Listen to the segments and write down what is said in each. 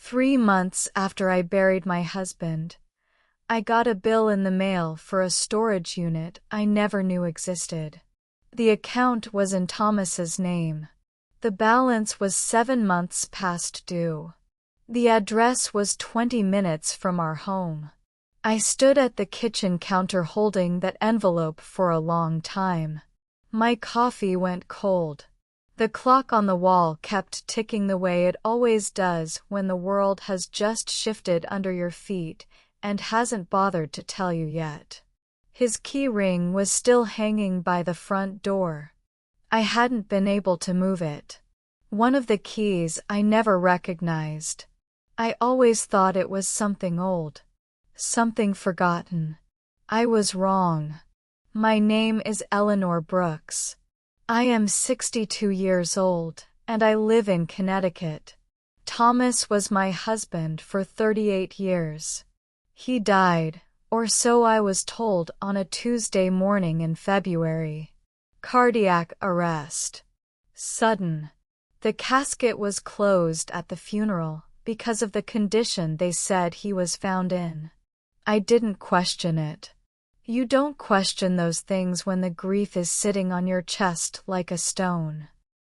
3 months after I buried my husband, I got a bill in the mail for a storage unit I never knew existed. The account was in Thomas's name. The balance was 7 months past due. The address was 20 minutes from our home. I stood at the kitchen counter holding that envelope for a long time. My coffee went cold. The clock on the wall kept ticking the way it always does when the world has just shifted under your feet and hasn't bothered to tell you yet. His key ring was still hanging by the front door. I hadn't been able to move it. One of the keys I never recognized. I always thought it was something old. Something forgotten. I was wrong. My name is Eleanor Brooks. I am 62 years old, and I live in Connecticut. Thomas was my husband for 38 years. He died, or so I was told, on a Tuesday morning in February. Cardiac arrest. Sudden. The casket was closed at the funeral because of the condition they said he was found in. I didn't question it. You don't question those things when the grief is sitting on your chest like a stone.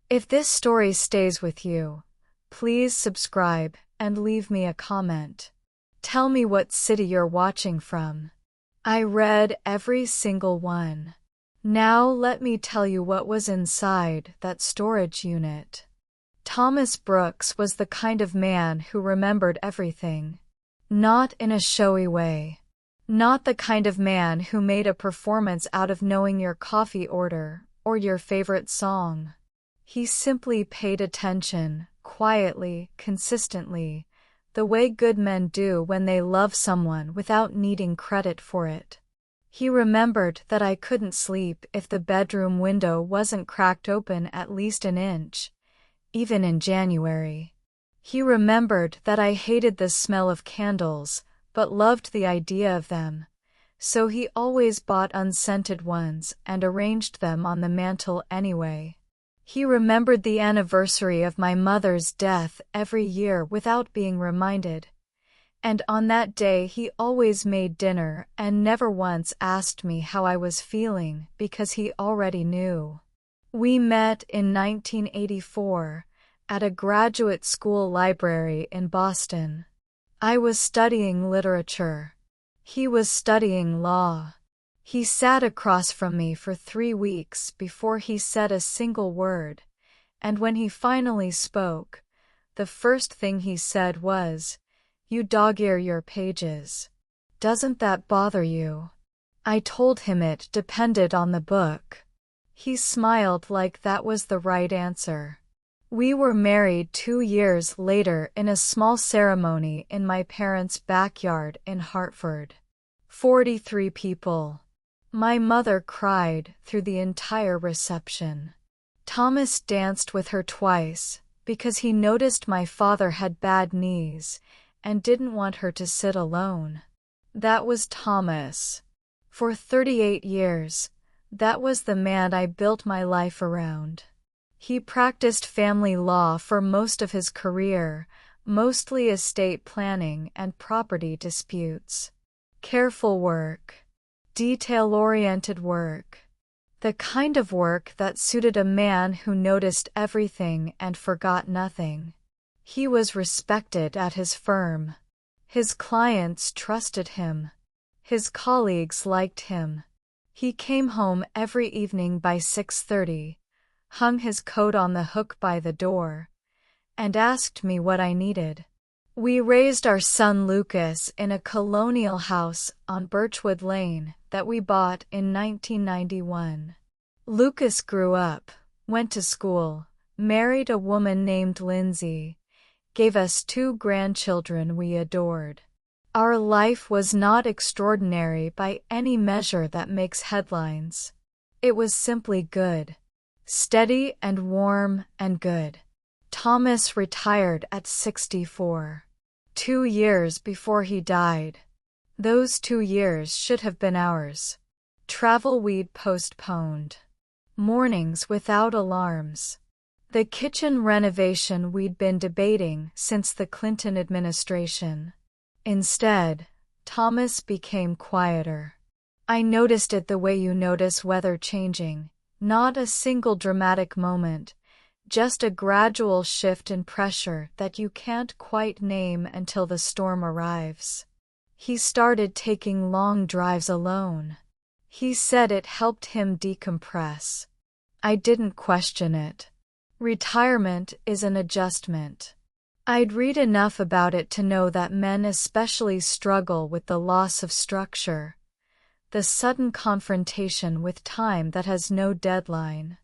If this story stays with you, please subscribe and leave me a comment. Tell me what city you're watching from. I read every single one. Now let me tell you what was inside that storage unit. Thomas Brooks was the kind of man who remembered everything. Not in a showy way. Not the kind of man who made a performance out of knowing your coffee order or your favorite song. He simply paid attention, quietly, consistently, the way good men do when they love someone without needing credit for it. He remembered that I couldn't sleep if the bedroom window wasn't cracked open at least an inch, even in January. He remembered that I hated the smell of candles, but loved the idea of them, so he always bought unscented ones and arranged them on the mantel anyway. He remembered the anniversary of my mother's death every year without being reminded, and on that day he always made dinner and never once asked me how I was feeling because he already knew. We met in 1984 at a graduate school library in Boston. I was studying literature. He was studying law. He sat across from me for 3 weeks before he said a single word, and when he finally spoke, the first thing he said was, "You dog-ear your pages. Doesn't that bother you?" I told him it depended on the book. He smiled like that was the right answer. We were married 2 years later in a small ceremony in my parents' backyard in Hartford. 43 people. My mother cried through the entire reception. Thomas danced with her twice because he noticed my father had bad knees and didn't want her to sit alone. That was Thomas. For 38 years, that was the man I built my life around. He practiced family law for most of his career, mostly estate planning and property disputes. Careful work. Detail-oriented work. The kind of work that suited a man who noticed everything and forgot nothing. He was respected at his firm. His clients trusted him. His colleagues liked him. He came home every evening by 6:30, hung his coat on the hook by the door, and asked me what I needed. We raised our son Lucas in a colonial house on Birchwood Lane that we bought in 1991. Lucas grew up, went to school, married a woman named Lindsay, gave us 2 grandchildren we adored. Our life was not extraordinary by any measure that makes headlines. It was simply good. Steady and warm and good. Thomas retired at 64. 2 years before he died. Those 2 years should have been ours. Travel we'd postponed. Mornings without alarms. The kitchen renovation we'd been debating since the Clinton administration. Instead, Thomas became quieter. I noticed it the way you notice weather changing, not a single dramatic moment, just a gradual shift in pressure that you can't quite name until the storm arrives. He started taking long drives alone. He said it helped him decompress. I didn't question it. Retirement is an adjustment. I'd read enough about it to know that men especially struggle with the loss of structure, the sudden confrontation with time that has no deadline.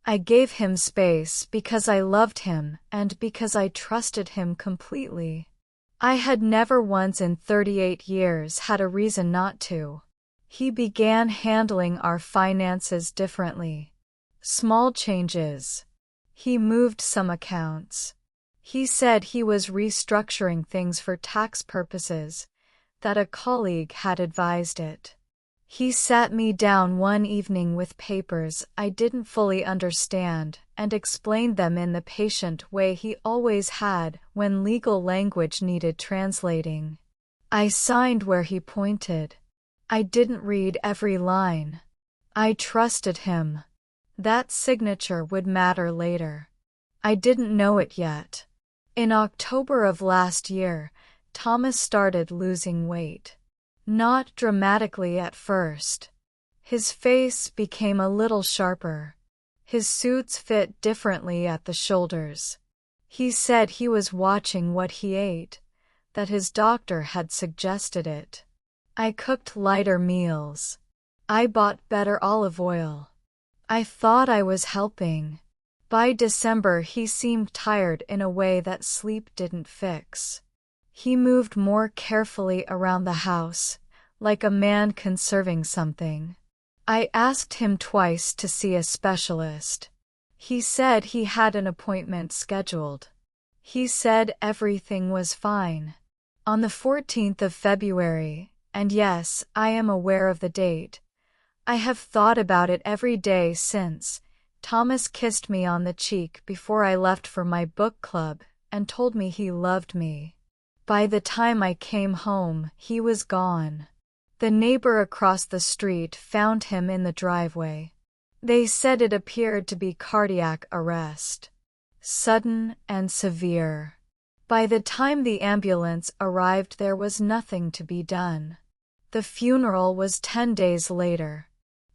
I gave him space because I loved him and because I trusted him completely. I had never once in 38 years had a reason not to. He began handling our finances differently. Small changes. He moved some accounts. He said he was restructuring things for tax purposes, that a colleague had advised it. He sat me down one evening with papers I didn't fully understand and explained them in the patient way he always had when legal language needed translating. I signed where he pointed. I didn't read every line. I trusted him. That signature would matter later. I didn't know it yet. In October of last year, Thomas started losing weight. Not dramatically at first. His face became a little sharper. His suits fit differently at the shoulders. He said he was watching what he ate, that his doctor had suggested it. I cooked lighter meals. I bought better olive oil. I thought I was helping. By December he seemed tired in a way that sleep didn't fix. He moved more carefully around the house, like a man conserving something. I asked him twice to see a specialist. He said he had an appointment scheduled. He said everything was fine. On the 14th of February, and yes, I am aware of the date. I have thought about it every day since. Thomas kissed me on the cheek before I left for my book club and told me he loved me. By the time I came home, he was gone. The neighbor across the street found him in the driveway. They said it appeared to be cardiac arrest. Sudden and severe. By the time the ambulance arrived, there was nothing to be done. The funeral was 10 days later.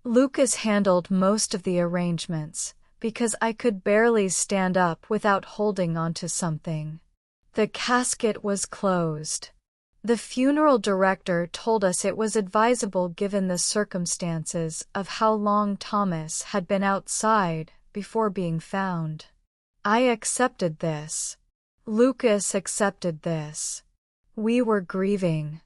Lucas handled most of the arrangements, because I could barely stand up without holding onto something. The casket was closed. The funeral director told us it was advisable given the circumstances of how long Thomas had been outside before being found. I accepted this. Lucas accepted this. We were grieving.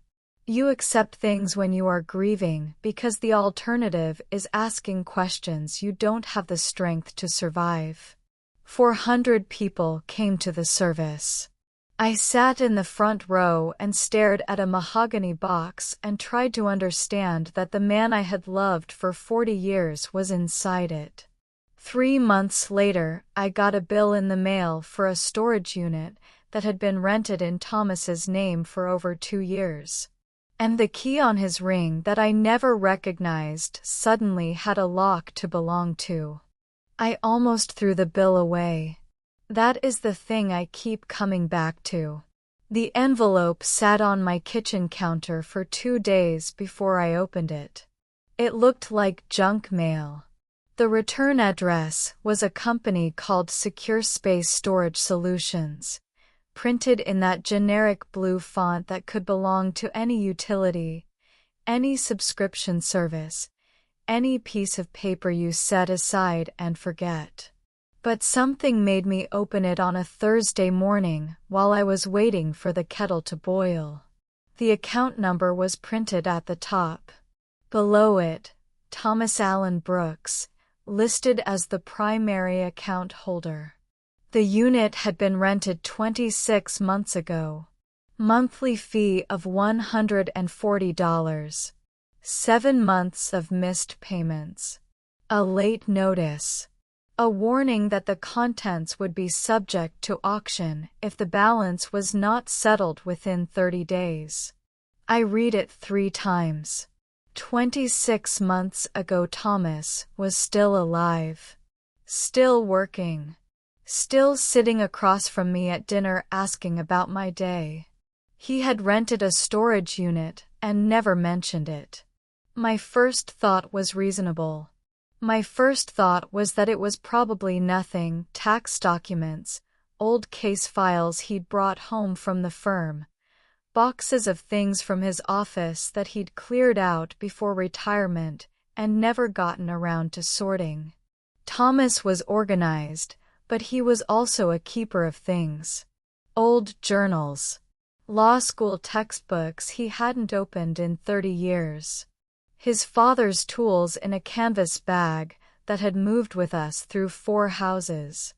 You accept things when you are grieving because the alternative is asking questions you don't have the strength to survive. 400 people came to the service. I sat in the front row and stared at a mahogany box and tried to understand that the man I had loved for 40 years was inside it. 3 months later, I got a bill in the mail for a storage unit that had been rented in Thomas's name for over 2 years. And the key on his ring that I never recognized suddenly had a lock to belong to. I almost threw the bill away. That is the thing I keep coming back to. The envelope sat on my kitchen counter for 2 days before I opened it. It looked like junk mail. The return address was a company called Secure Space Storage Solutions, printed in that generic blue font that could belong to any utility, any subscription service, any piece of paper you set aside and forget. But something made me open it on a Thursday morning while I was waiting for the kettle to boil. The account number was printed at the top. Below it, Thomas Allen Brooks, listed as the primary account holder. The unit had been rented 26 months ago. Monthly fee of $140. 7 months of missed payments. A late notice. A warning that the contents would be subject to auction if the balance was not settled within 30 days. I read it 3 times. 26 months ago Thomas was still alive. Still working. Still sitting across from me at dinner asking about my day. He had rented a storage unit and never mentioned it. My first thought was reasonable. My first thought was that it was probably nothing, tax documents, old case files he'd brought home from the firm, boxes of things from his office that he'd cleared out before retirement and never gotten around to sorting. Thomas was organized, but he was also a keeper of things. Old journals. Law school textbooks he hadn't opened in 30 years. His father's tools in a canvas bag that had moved with us through 4 houses.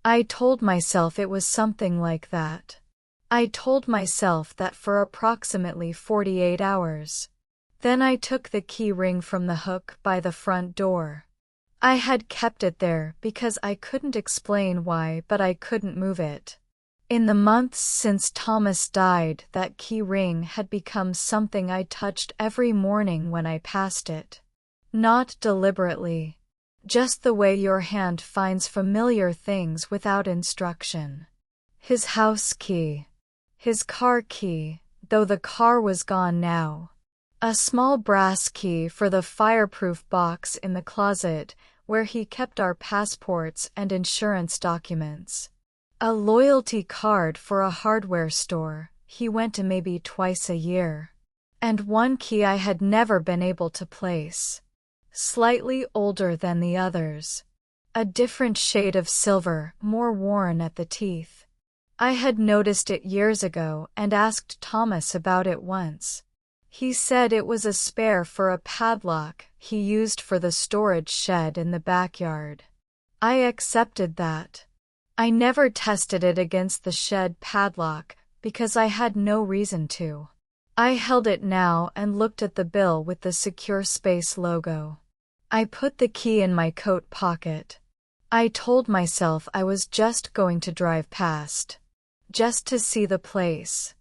I told myself it was something like that. I told myself that for approximately 48 hours. Then I took the key ring from the hook by the front door. I had kept it there because I couldn't explain why, but I couldn't move it. In the months since Thomas died, that key ring had become something I touched every morning when I passed it. Not deliberately. Just the way your hand finds familiar things without instruction. His house key. His car key, though the car was gone now. A small brass key for the fireproof box in the closet where he kept our passports and insurance documents. A loyalty card for a hardware store he went to maybe twice a year. And one key I had never been able to place. Slightly older than the others. A different shade of silver, more worn at the teeth. I had noticed it years ago and asked Thomas about it once. He said it was a spare for a padlock he used for the storage shed in the backyard. I accepted that. I never tested it against the shed padlock because I had no reason to. I held it now and looked at the bill with the Secure Space logo. I put the key in my coat pocket. I told myself I was just going to drive past. Just to see the place.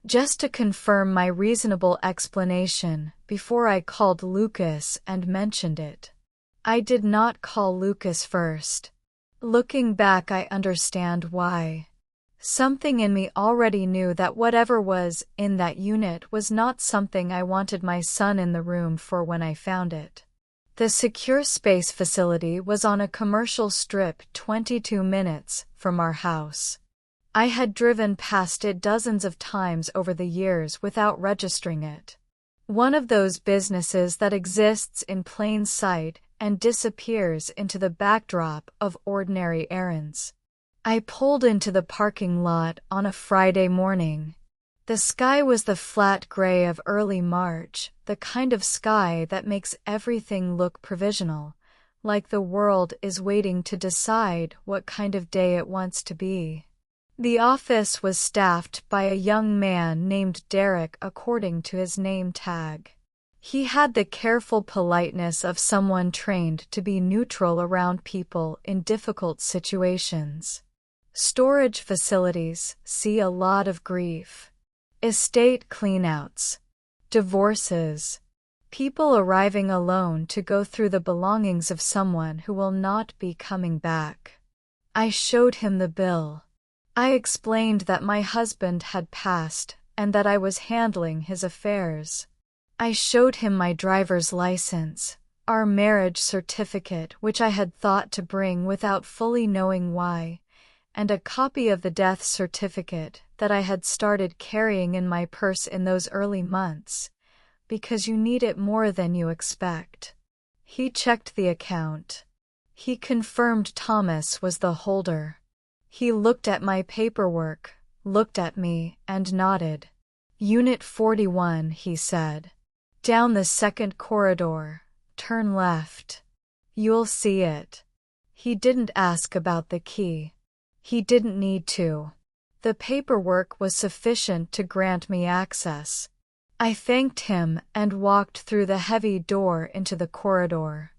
Just to confirm my reasonable explanation before I called Lucas and mentioned it. I did not call Lucas first. Looking back, I understand why. Something in me already knew that whatever was in that unit was not something I wanted my son in the room for when I found it. The Secure Space facility was on a commercial strip 22 minutes from our house. I had driven past it dozens of times over the years without registering it. One of those businesses that exists in plain sight and disappears into the backdrop of ordinary errands. I pulled into the parking lot on a Friday morning. The sky was the flat gray of early March, the kind of sky that makes everything look provisional, like the world is waiting to decide what kind of day it wants to be. The office was staffed by a young man named Derek according to his name tag. He had the careful politeness of someone trained to be neutral around people in difficult situations. Storage facilities see a lot of grief. Estate cleanouts. Divorces. People arriving alone to go through the belongings of someone who will not be coming back. I showed him the bill. I explained that my husband had passed and that I was handling his affairs. I showed him my driver's license, our marriage certificate which I had thought to bring without fully knowing why, and a copy of the death certificate that I had started carrying in my purse in those early months, because you need it more than you expect. He checked the account. He confirmed Thomas was the holder. He looked at my paperwork, looked at me, and nodded. Unit 41, he said. Down the second corridor, turn left. You'll see it. He didn't ask about the key. He didn't need to. The paperwork was sufficient to grant me access. I thanked him and walked through the heavy door into the corridor.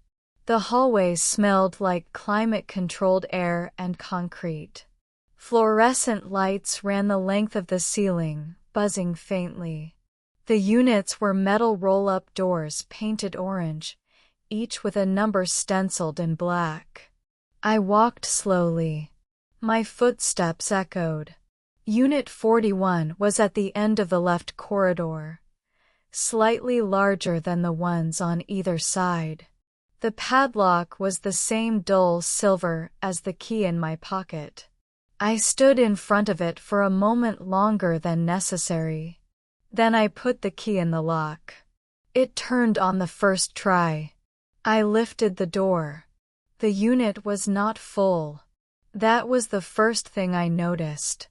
The hallway smelled like climate-controlled air and concrete. Fluorescent lights ran the length of the ceiling, buzzing faintly. The units were metal roll-up doors painted orange, each with a number stenciled in black. I walked slowly. My footsteps echoed. Unit 41 was at the end of the left corridor, slightly larger than the ones on either side. The padlock was the same dull silver as the key in my pocket. I stood in front of it for a moment longer than necessary. Then I put the key in the lock. It turned on the first try. I lifted the door. The unit was not full. That was the first thing I noticed.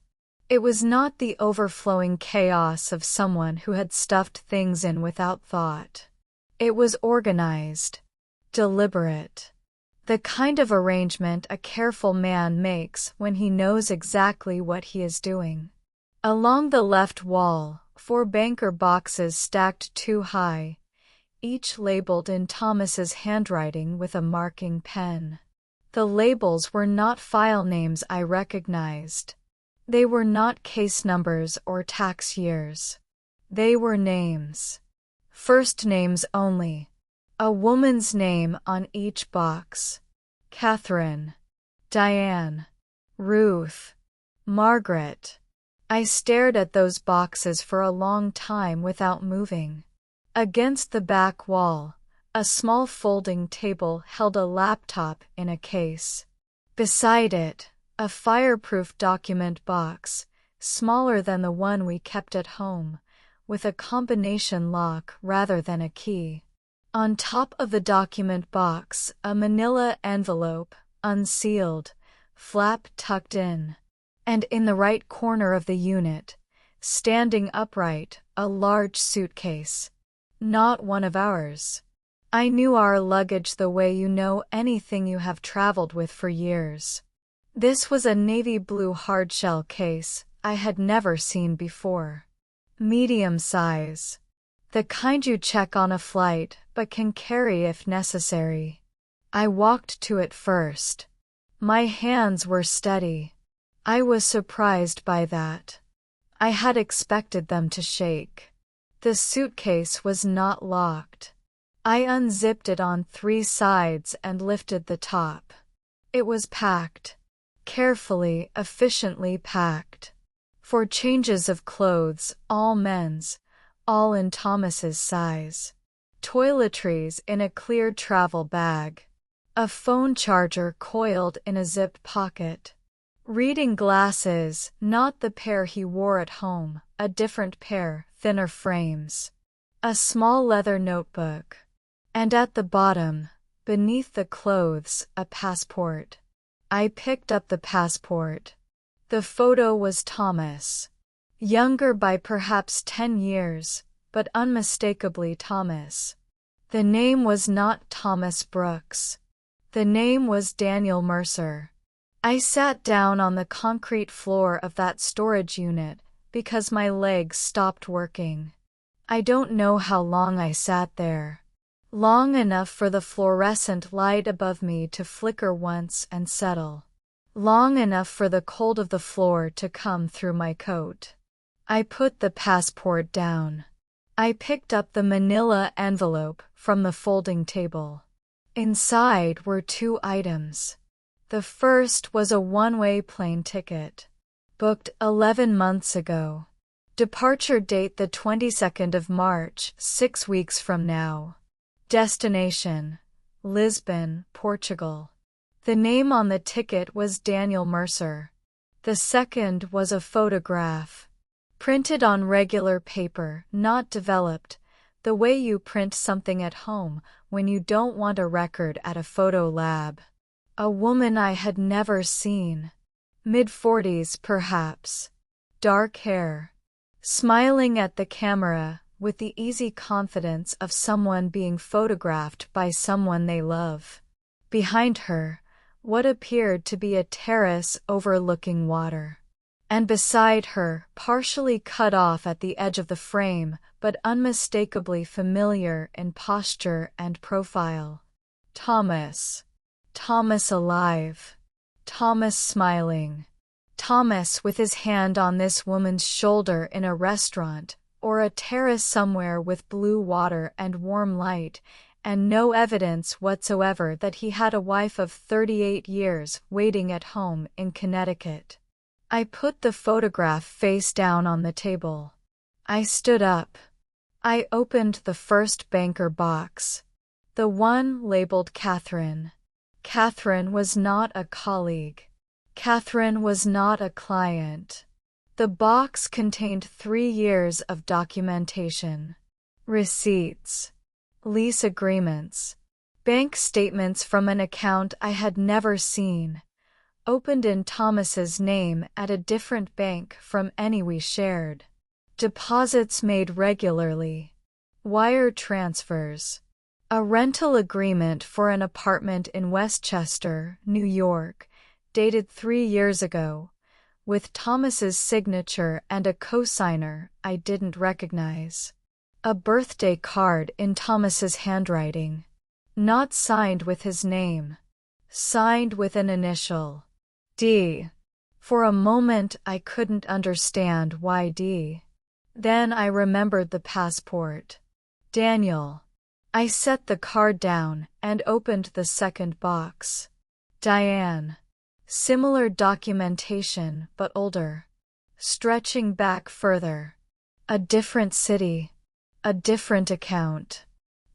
It was not the overflowing chaos of someone who had stuffed things in without thought. It was organized, deliberate. The kind of arrangement a careful man makes when he knows exactly what he is doing. Along the left wall, 4 banker boxes stacked too high, each labeled in Thomas's handwriting with a marking pen. The labels were not file names I recognized. They were not case numbers or tax years. They were names. First names only. A woman's name on each box. Catherine, Diane, Ruth, Margaret. I stared at those boxes for a long time without moving. Against the back wall, a small folding table held a laptop in a case. Beside it, a fireproof document box, smaller than the one we kept at home, with a combination lock rather than a key. On top of the document box, a manila envelope, unsealed, flap tucked in. And in the right corner of the unit, standing upright, a large suitcase. Not one of ours. I knew our luggage the way you know anything you have traveled with for years. This was a navy blue hardshell case I had never seen before. Medium size. The kind you check on a flight but can carry if necessary. I walked to it first. My hands were steady. I was surprised by that. I had expected them to shake. The suitcase was not locked. I unzipped it on 3 sides and lifted the top. It was packed. Carefully, efficiently packed. 4 changes of clothes, all men's, all in Thomas's size. Toiletries in a clear travel bag. A phone charger coiled in a zipped pocket. Reading glasses, not the pair he wore at home, a different pair, thinner frames. A small leather notebook. And at the bottom, beneath the clothes, a passport. I picked up the passport. The photo was Thomas. Younger by perhaps 10 years, but unmistakably Thomas. The name was not Thomas Brooks. The name was Daniel Mercer. I sat down on the concrete floor of that storage unit because my legs stopped working. I don't know how long I sat there. Long enough for the fluorescent light above me to flicker once and settle. Long enough for the cold of the floor to come through my coat. I put the passport down. I picked up the manila envelope from the folding table. Inside were 2 items. The first was a one-way plane ticket. Booked 11 months ago. Departure date the 22nd of March, 6 weeks from now. Destination: Lisbon, Portugal. The name on the ticket was Daniel Mercer. The second was a photograph. Printed on regular paper, not developed, the way you print something at home when you don't want a record at a photo lab. A woman I had never seen. Mid-40s perhaps. Dark hair. Smiling at the camera, with the easy confidence of someone being photographed by someone they love. Behind her, what appeared to be a terrace overlooking water. And beside her, partially cut off at the edge of the frame, but unmistakably familiar in posture and profile. Thomas. Thomas alive. Thomas smiling. Thomas with his hand on this woman's shoulder in a restaurant, or a terrace somewhere with blue water and warm light, and no evidence whatsoever that he had a wife of 38 years waiting at home in Connecticut. I put the photograph face down on the table. I stood up. I opened the first banker box. The one labeled Catherine. Catherine was not a colleague. Catherine was not a client. The box contained 3 years of documentation. Receipts. Lease agreements. Bank statements from an account I had never seen, opened in Thomas's name at a different bank from any we shared. Deposits made regularly. Wire transfers. A rental agreement for an apartment in Westchester, New York, dated 3 years ago, with Thomas's signature and a cosigner I didn't recognize. A birthday card in Thomas's handwriting. Not signed with his name. Signed with an initial. D. For a moment I couldn't understand why D. Then I remembered the passport. Daniel. I set the card down and opened the second box. Diane. Similar documentation, but older. Stretching back further. A different city. A different account.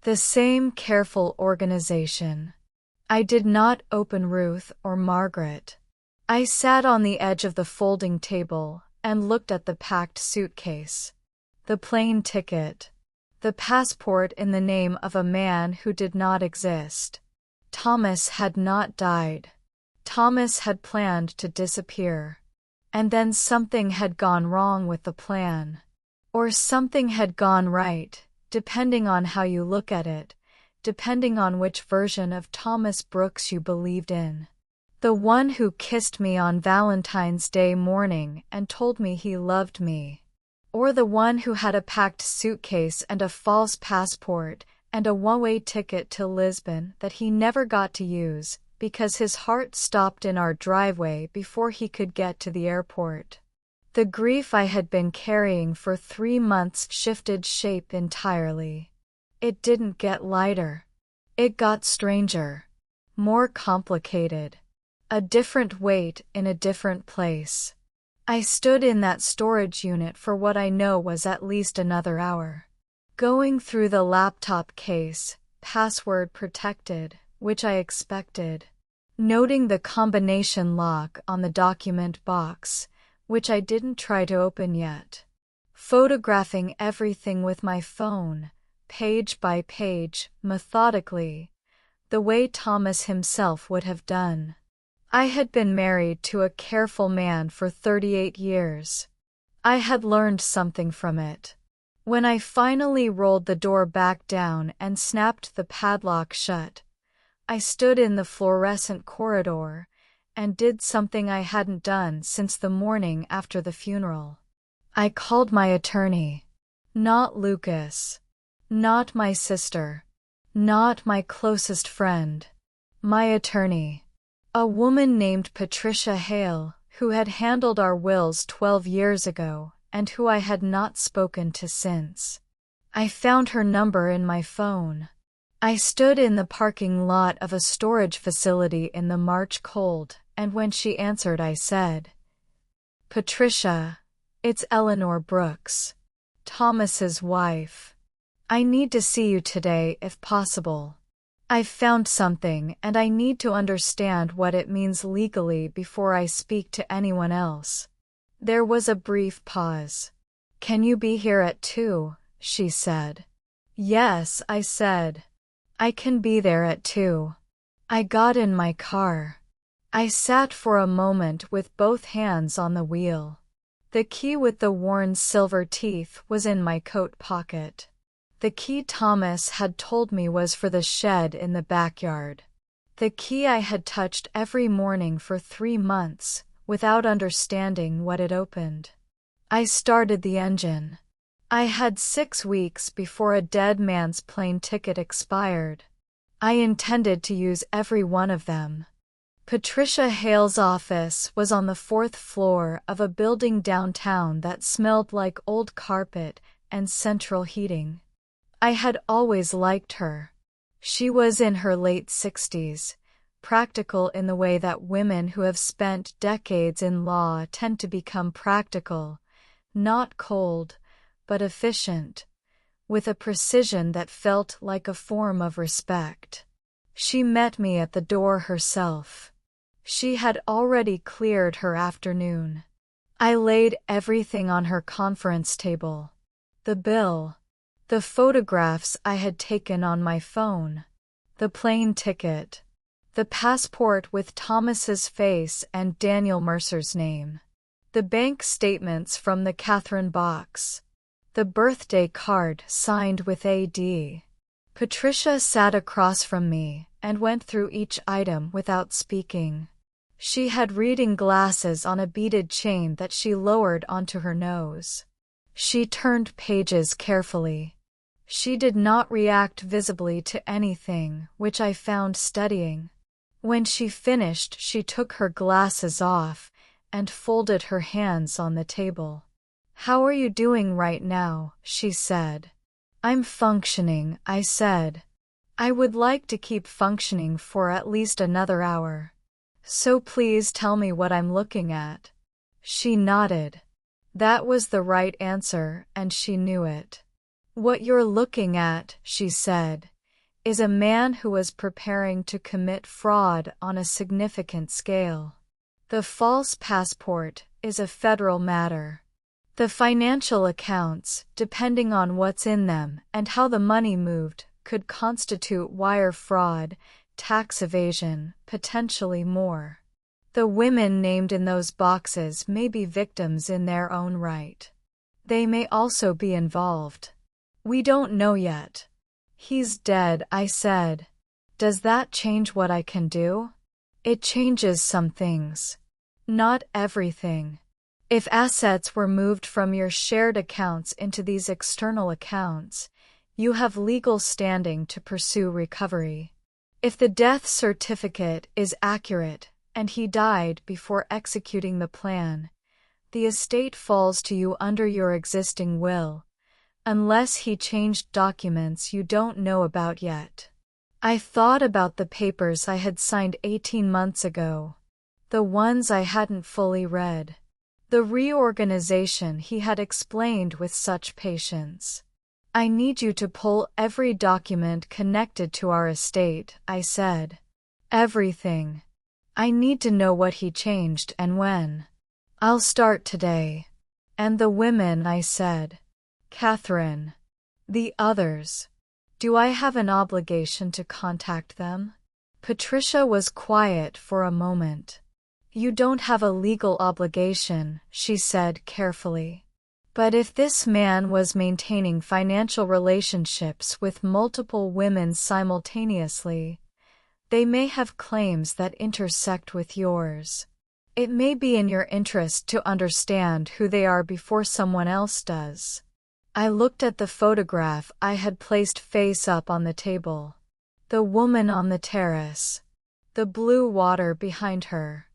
The same careful organization. I did not open Ruth or Margaret. I sat on the edge of the folding table and looked at the packed suitcase. The plane ticket. The passport in the name of a man who did not exist. Thomas had not died. Thomas had planned to disappear. And then something had gone wrong with the plan. Or something had gone right, depending on how you look at it, depending on which version of Thomas Brooks you believed in. The one who kissed me on Valentine's Day morning and told me he loved me. Or the one who had a packed suitcase and a false passport and a one-way ticket to Lisbon that he never got to use because his heart stopped in our driveway before he could get to the airport. The grief I had been carrying for 3 months shifted shape entirely. It didn't get lighter. It got stranger. More complicated. A different weight in a different place. I stood in that storage unit for what I know was at least another hour. Going through the laptop case, password protected, which I expected. Noting the combination lock on the document box, which I didn't try to open yet. Photographing everything with my phone, page by page, methodically, the way Thomas himself would have done. I had been married to a careful man for 38 years. I had learned something from it. When I finally rolled the door back down and snapped the padlock shut, I stood in the fluorescent corridor and did something I hadn't done since the morning after the funeral. I called my attorney. Not Lucas. Not my sister. Not my closest friend. My attorney. A woman named Patricia Hale, who had handled our wills 12 years ago and who I had not spoken to since. I found her number in my phone. I stood in the parking lot of a storage facility in the March cold, and when she answered I said, "Patricia, it's Eleanor Brooks, Thomas's wife. I need to see you today if possible. I've found something and I need to understand what it means legally before I speak to anyone else." There was a brief pause. "Can you be here at 2?" she said. "Yes," I said. "I can be there at 2. I got in my car. I sat for a moment with both hands on the wheel. The key with the worn silver teeth was in my coat pocket. The key Thomas had told me was for the shed in the backyard. The key I had touched every morning for 3 months, without understanding what it opened. I started the engine. I had 6 weeks before a dead man's plane ticket expired. I intended to use every one of them. Patricia Hale's office was on the fourth floor of a building downtown that smelled like old carpet and central heating. I had always liked her. She was in her late 60s, practical in the way that women who have spent decades in law tend to become practical, not cold, but efficient, with a precision that felt like a form of respect. She met me at the door herself. She had already cleared her afternoon. I laid everything on her conference table. The bill, the photographs I had taken on my phone, the plane ticket, the passport with Thomas's face and Daniel Mercer's name, the bank statements from the Catherine box, the birthday card signed with A.D. Patricia sat across from me and went through each item without speaking. She had reading glasses on a beaded chain that she lowered onto her nose. She turned pages carefully. She did not react visibly to anything, which I found steadying. When she finished, she took her glasses off and folded her hands on the table. "How are you doing right now?" she said. "I'm functioning," I said. "I would like to keep functioning for at least another hour. So please tell me what I'm looking at." She nodded. That was the right answer, and she knew it. "What you're looking at," she said, "is a man who was preparing to commit fraud on a significant scale. The false passport is a federal matter. The financial accounts, depending on what's in them and how the money moved, could constitute wire fraud, tax evasion, potentially more. The women named in those boxes may be victims in their own right. They may also be involved. We don't know yet." "He's dead," I said. "Does that change what I can do?" "It changes some things. Not everything. If assets were moved from your shared accounts into these external accounts, you have legal standing to pursue recovery. If the death certificate is accurate, and he died before executing the plan, the estate falls to you under your existing will, unless he changed documents you don't know about yet." I thought about the papers I had signed 18 months ago, the ones I hadn't fully read, the reorganization he had explained with such patience. "I need you to pull every document connected to our estate," I said. "Everything. I need to know what he changed and when. I'll start today." "And the women," I said. "Catherine. The others. Do I have an obligation to contact them?" Patricia was quiet for a moment. "You don't have a legal obligation," she said carefully. "But if this man was maintaining financial relationships with multiple women simultaneously, they may have claims that intersect with yours. It may be in your interest to understand who they are before someone else does." I looked at the photograph I had placed face up on the table. The woman on the terrace. The blue water behind her.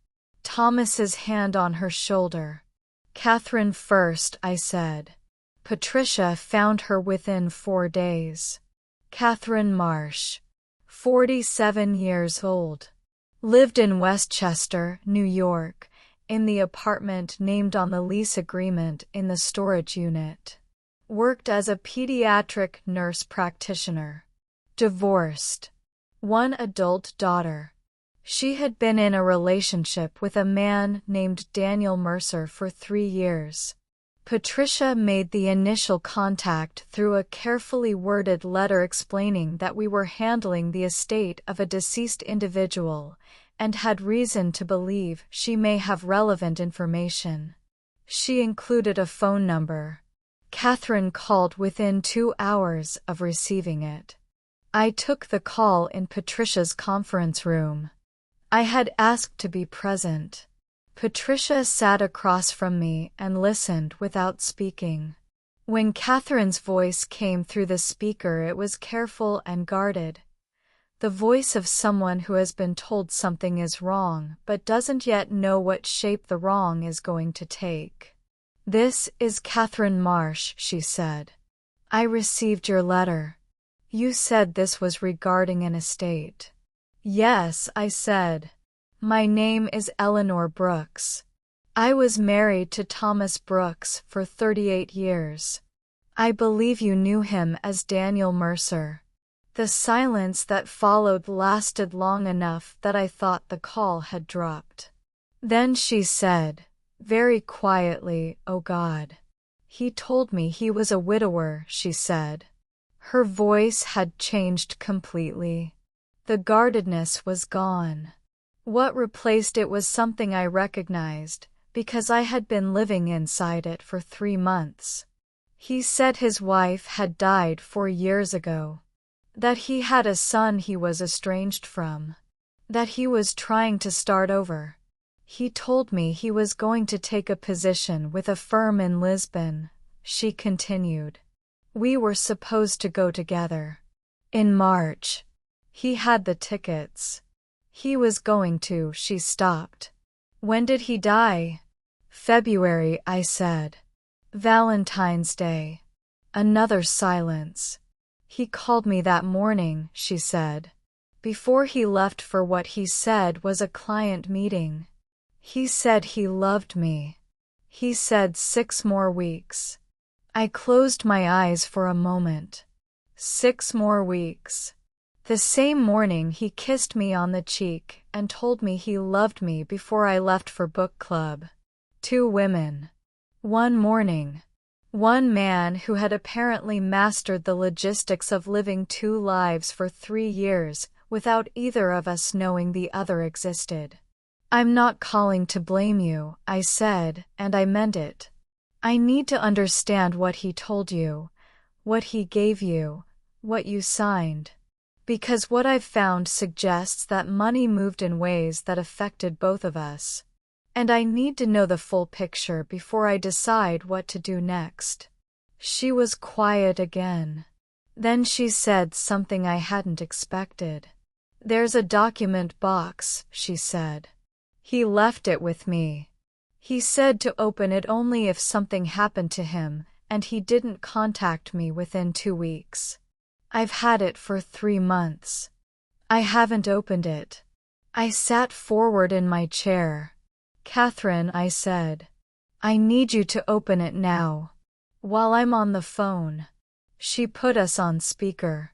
Thomas's hand on her shoulder. "Catherine first," I said. "Patricia found her within 4 days. Catherine Marsh. 47 years old. Lived in Westchester, New York, in the apartment named on the lease agreement in the storage unit. Worked as a pediatric nurse practitioner. Divorced. 1 adult daughter. She had been in a relationship with a man named Daniel Mercer for 3 years. Patricia made the initial contact through a carefully worded letter explaining that we were handling the estate of a deceased individual and had reason to believe she may have relevant information. She included a phone number. Catherine called within 2 hours of receiving it. I took the call in Patricia's conference room. I had asked to be present. Patricia sat across from me and listened without speaking. When Catherine's voice came through the speaker, it was careful and guarded. The voice of someone who has been told something is wrong but doesn't yet know what shape the wrong is going to take. "This is Catherine Marsh," she said. "I received your letter. You said this was regarding an estate." "Yes," I said. "My name is Eleanor Brooks. I was married to Thomas Brooks for 38 years. I believe you knew him as Daniel Mercer." The silence that followed lasted long enough that I thought the call had dropped. Then she said, very quietly, "Oh God. He told me he was a widower," she said. Her voice had changed completely. The guardedness was gone. What replaced it was something I recognized, because I had been living inside it for 3 months. He said his wife had died 4 years ago. That he had a son he was estranged from. That he was trying to start over. He told me he was going to take a position with a firm in Lisbon, she continued. We were supposed to go together. In March. He had the tickets. He was going to, she stopped. When did he die? February, I said. Valentine's Day. Another silence. He called me that morning, she said. Before he left for what he said was a client meeting. He said he loved me. He said 6 more weeks. I closed my eyes for a moment. 6 more weeks. The same morning he kissed me on the cheek and told me he loved me before I left for book club. 2 women. 1 morning. 1 man who had apparently mastered the logistics of living 2 lives for 3 years without either of us knowing the other existed. I'm not calling to blame you, I said, and I meant it. I need to understand what he told you, what he gave you, what you signed. Because what I've found suggests that money moved in ways that affected both of us. And I need to know the full picture before I decide what to do next. She was quiet again. Then she said something I hadn't expected. There's a document box, she said. He left it with me. He said to open it only if something happened to him, and he didn't contact me within 2 weeks. I've had it for 3 months. I haven't opened it. I sat forward in my chair. Catherine, I said. I need you to open it now. While I'm on the phone. She put us on speaker.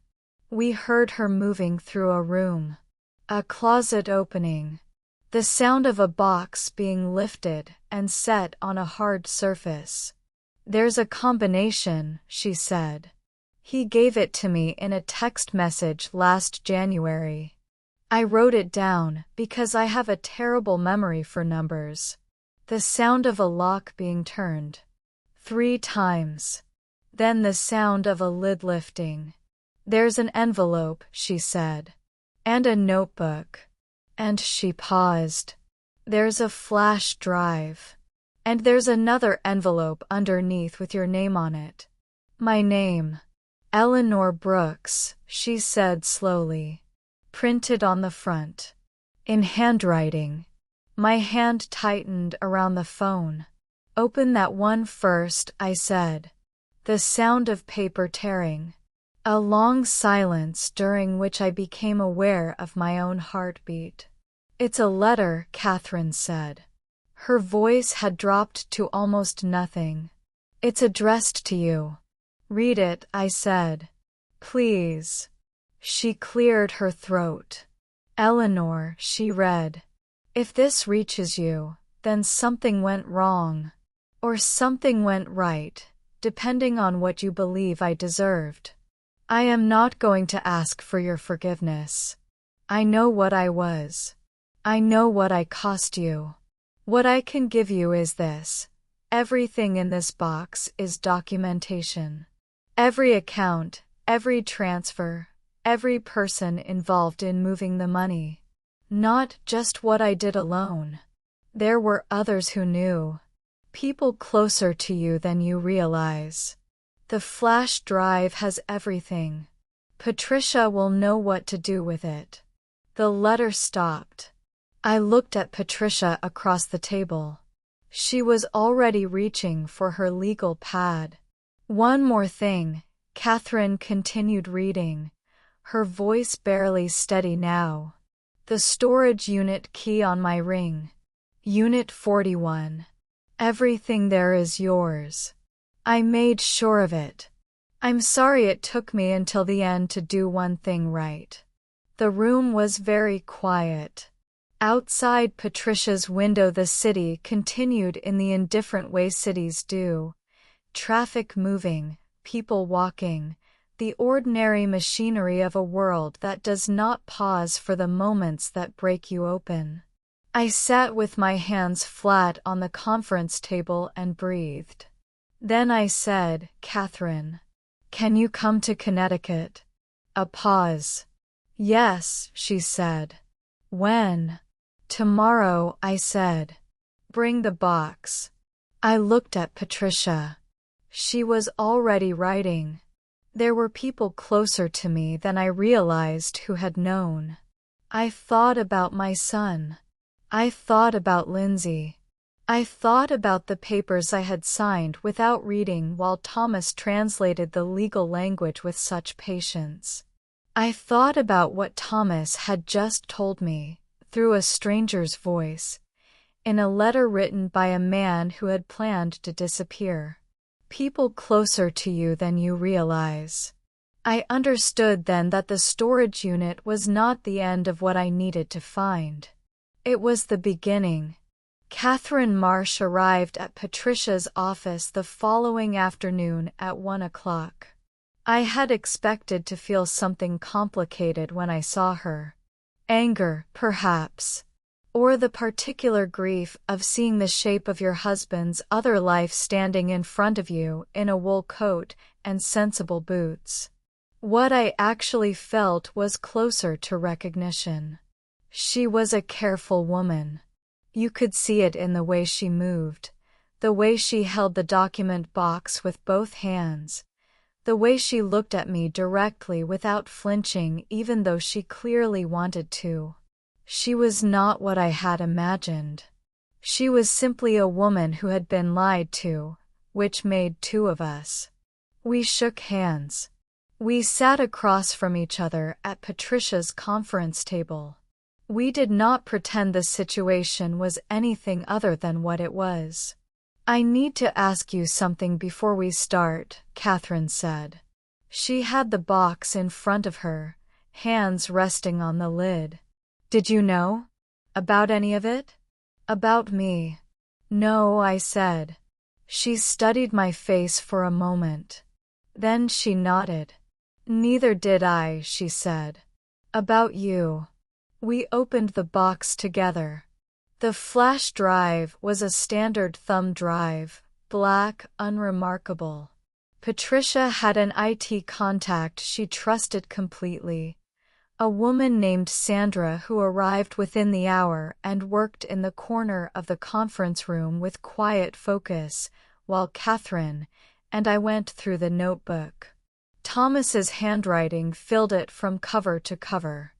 We heard her moving through a room. A closet opening. The sound of a box being lifted and set on a hard surface. There's a combination, she said. He gave it to me in a text message last January. I wrote it down because I have a terrible memory for numbers. The sound of a lock being turned. 3 times. Then the sound of a lid lifting. There's an envelope, she said. And a notebook. And she paused. There's a flash drive. And there's another envelope underneath with your name on it. My name. Eleanor Brooks, she said slowly. Printed on the front. In handwriting. My hand tightened around the phone. Open that one first, I said. The sound of paper tearing. A long silence during which I became aware of my own heartbeat. It's a letter, Catherine said. Her voice had dropped to almost nothing. It's addressed to you. Read it, I said. Please. She cleared her throat. Eleanor, she read. If this reaches you, then something went wrong. Or something went right, depending on what you believe I deserved. I am not going to ask for your forgiveness. I know what I was. I know what I cost you. What I can give you is this. Everything in this box is documentation. Every account, every transfer, every person involved in moving the money. Not just what I did alone. There were others who knew. People closer to you than you realize. The flash drive has everything. Patricia will know what to do with it. The letter stopped. I looked at Patricia across the table. She was already reaching for her legal pad. One more thing, Catherine continued reading, her voice barely steady now. The storage unit key on my ring. Unit 41. Everything there is yours. I made sure of it. I'm sorry it took me until the end to do one thing right. The room was very quiet. Outside Patricia's window the city continued in the indifferent way cities do. Traffic moving, people walking, the ordinary machinery of a world that does not pause for the moments that break you open. I sat with my hands flat on the conference table and breathed. Then I said, Catherine, can you come to Connecticut? A pause. Yes, she said. When? Tomorrow, I said. Bring the box. I looked at Patricia. She was already writing. There were people closer to me than I realized who had known. I thought about my son. I thought about Lindsay. I thought about the papers I had signed without reading while Thomas translated the legal language with such patience. I thought about what Thomas had just told me, through a stranger's voice, in a letter written by a man who had planned to disappear. People closer to you than you realize. I understood then that the storage unit was not the end of what I needed to find. It was the beginning. Catherine Marsh arrived at Patricia's office the following afternoon at 1 o'clock. I had expected to feel something complicated when I saw her. Anger, perhaps. Or the particular grief of seeing the shape of your husband's other life standing in front of you in a wool coat and sensible boots. What I actually felt was closer to recognition. She was a careful woman. You could see it in the way she moved, the way she held the document box with both hands, the way she looked at me directly without flinching even though she clearly wanted to. She was not what I had imagined. She was simply a woman who had been lied to, which made two of us. We shook hands. We sat across from each other at Patricia's conference table. We did not pretend the situation was anything other than what it was. I need to ask you something before we start, Catherine said. She had the box in front of her, hands resting on the lid. Did you know? About any of it? About me? No, I said. She studied my face for a moment. Then she nodded. Neither did I, she said. About you. We opened the box together. The flash drive was a standard thumb drive, black, unremarkable. Patricia had an IT contact she trusted completely. A woman named Sandra who arrived within the hour and worked in the corner of the conference room with quiet focus, while Catherine and I went through the notebook. Thomas's handwriting filled it from cover to cover.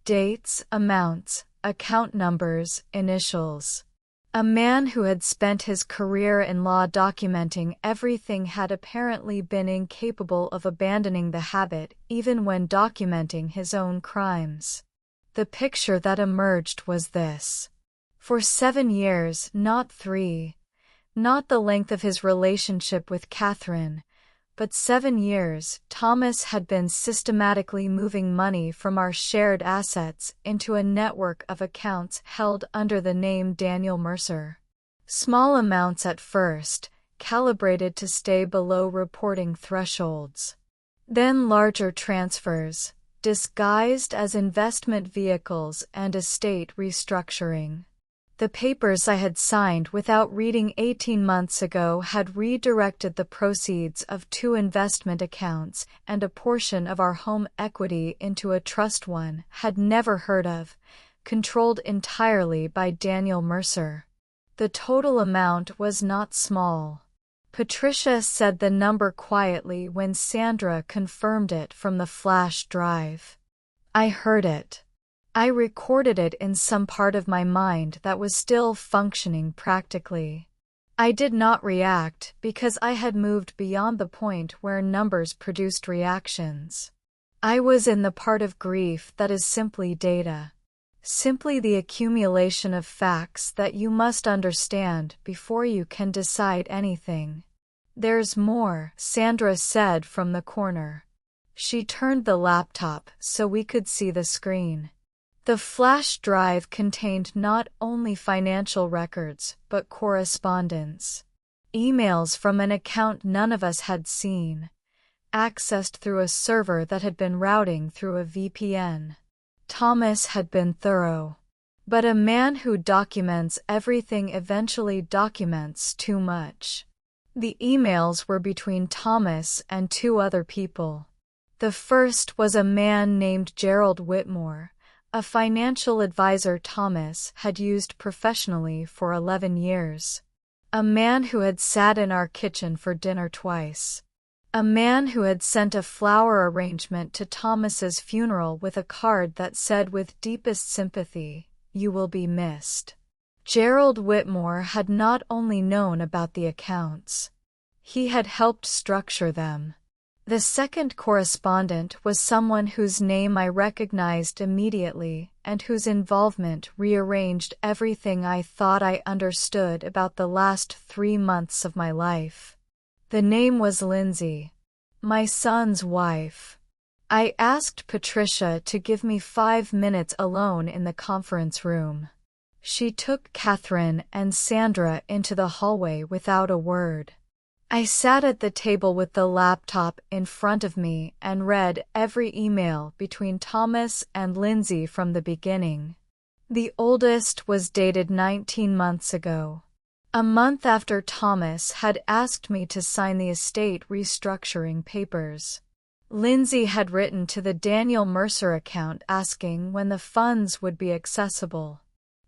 Dates, amounts, account numbers, initials. A man who had spent his career in law documenting everything had apparently been incapable of abandoning the habit even when documenting his own crimes. The picture that emerged was this. For 7 years, not 3, not the length of his relationship with Catherine, but 7 years, Thomas had been systematically moving money from our shared assets into a network of accounts held under the name Daniel Mercer. Small amounts at first, calibrated to stay below reporting thresholds. Then larger transfers, disguised as investment vehicles and estate restructuring. The papers I had signed without reading 18 months ago had redirected the proceeds of 2 investment accounts and a portion of our home equity into a trust one had never heard of, controlled entirely by Daniel Mercer. The total amount was not small. Patricia said the number quietly when Sandra confirmed it from the flash drive. I heard it. I recorded it in some part of my mind that was still functioning practically. I did not react because I had moved beyond the point where numbers produced reactions. I was in the part of grief that is simply data. Simply the accumulation of facts that you must understand before you can decide anything. There's more, Sandra said from the corner. She turned the laptop so we could see the screen. The flash drive contained not only financial records but correspondence. Emails from an account none of us had seen, accessed through a server that had been routing through a VPN. Thomas had been thorough. But a man who documents everything eventually documents too much. The emails were between Thomas and two other people. The first was a man named Gerald Whitmore, a financial advisor Thomas had used professionally for 11 years. A man who had sat in our kitchen for dinner twice. A man who had sent a flower arrangement to Thomas's funeral with a card that said with deepest sympathy, "You will be missed." Gerald Whitmore had not only known about the accounts. He had helped structure them. The second correspondent was someone whose name I recognized immediately and whose involvement rearranged everything I thought I understood about the last 3 months of my life. The name was Lindsay, my son's wife. I asked Patricia to give me 5 minutes alone in the conference room. She took Catherine and Sandra into the hallway without a word. I sat at the table with the laptop in front of me and read every email between Thomas and Lindsay from the beginning. The oldest was dated 19 months ago. A month after Thomas had asked me to sign the estate restructuring papers. Lindsay had written to the Daniel Mercer account asking when the funds would be accessible.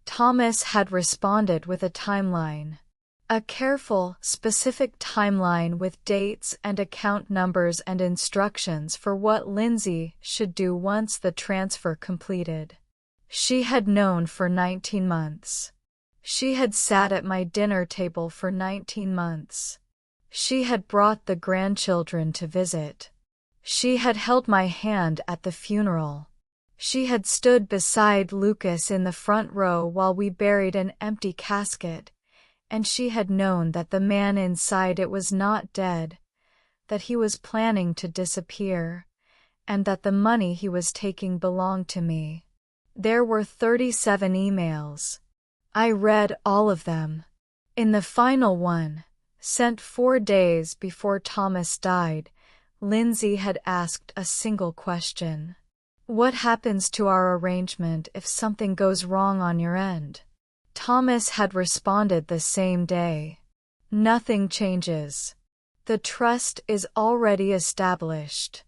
Thomas had responded with a timeline. A careful, specific timeline with dates and account numbers and instructions for what Lindsay should do once the transfer completed. She had known for 19 months. She had sat at my dinner table for 19 months. She had brought the grandchildren to visit. She had held my hand at the funeral. She had stood beside Lucas in the front row while we buried an empty casket. And she had known that the man inside it was not dead, that he was planning to disappear, and that the money he was taking belonged to me. There were 37 emails. I read all of them. In the final one, sent 4 days before Thomas died, Lindsay had asked a single question. What happens to our arrangement if something goes wrong on your end? Thomas had responded the same day. Nothing changes. The trust is already established.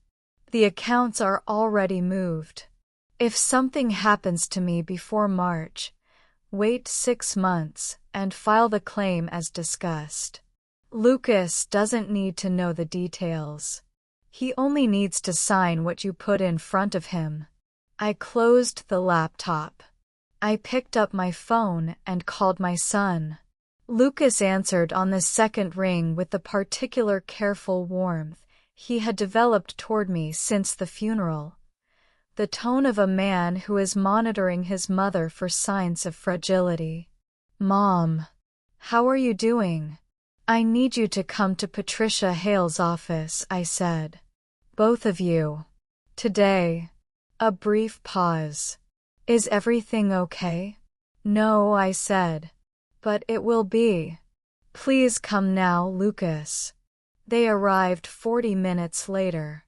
The accounts are already moved. If something happens to me before March, wait 6 months and file the claim as discussed. Lucas doesn't need to know the details. He only needs to sign what you put in front of him. I closed the laptop. I picked up my phone and called my son. Lucas answered on the second ring with the particular careful warmth he had developed toward me since the funeral. The tone of a man who is monitoring his mother for signs of fragility. "Mom, how are you doing? I need you to come to Patricia Hale's office," I said. "Both of you. Today." A brief pause. "Is everything okay?" "No," I said. "But it will be. Please come now, Lucas." They arrived 40 minutes later.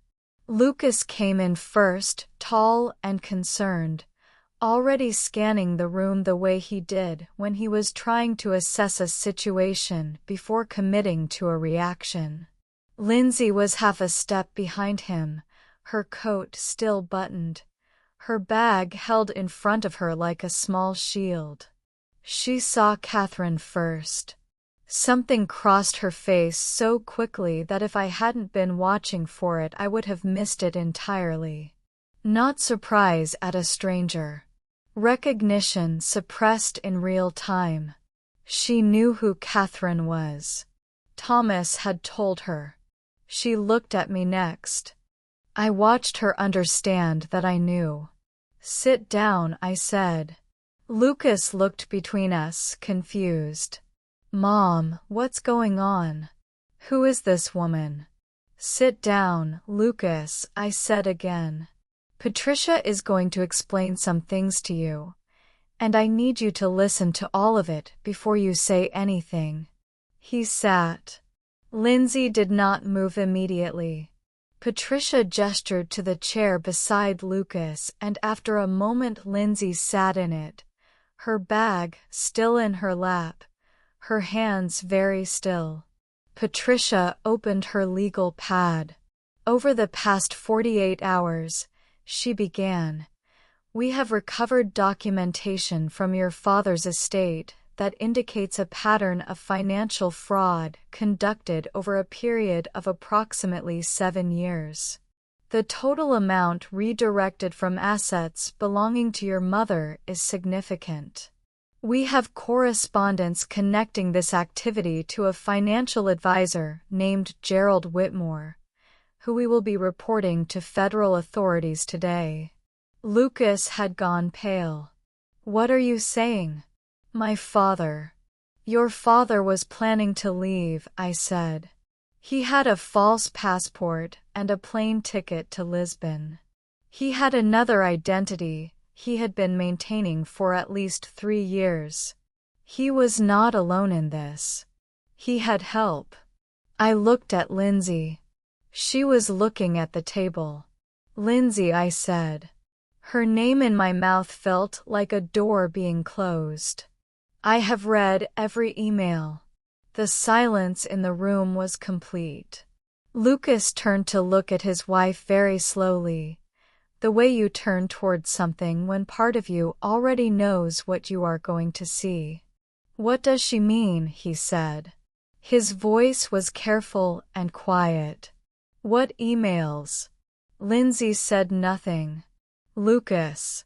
Lucas came in first, tall and concerned, already scanning the room the way he did when he was trying to assess a situation before committing to a reaction. Lindsay was half a step behind him, her coat still buttoned, her bag held in front of her like a small shield. She saw Catherine first. Something crossed her face so quickly that if I hadn't been watching for it, I would have missed it entirely. Not surprise at a stranger. Recognition suppressed in real time. She knew who Catherine was. Thomas had told her. She looked at me next. I watched her understand that I knew. "Sit down," I said. Lucas looked between us, confused. "Mom, what's going on? Who is this woman?" "Sit down, Lucas," I said again. "Patricia is going to explain some things to you, and I need you to listen to all of it before you say anything." He sat. Lindsay did not move immediately. Patricia gestured to the chair beside Lucas, and after a moment Lindsay sat in it, her bag still in her lap, her hands very still. Patricia opened her legal pad. "Over the past 48 hours, she began, we have recovered documentation from your father's estate that indicates a pattern of financial fraud conducted over a period of approximately 7 years. The total amount redirected from assets belonging to your mother is significant. We have correspondence connecting this activity to a financial advisor named Gerald Whitmore, who we will be reporting to federal authorities today." Lucas had gone pale. "What are you saying?" "My father." "Your father was planning to leave," I said. "He had a false passport and a plane ticket to Lisbon. He had another identity he had been maintaining for at least 3 years. He was not alone in this. He had help." I looked at Lindsay. She was looking at the table. "Lindsay," I said. Her name in my mouth felt like a door being closed. "I have read every email." The silence in the room was complete. Lucas turned to look at his wife very slowly, the way you turn towards something when part of you already knows what you are going to see. "What does she mean?" he said. His voice was careful and quiet. "What emails?" Lindsay said nothing. "Lucas."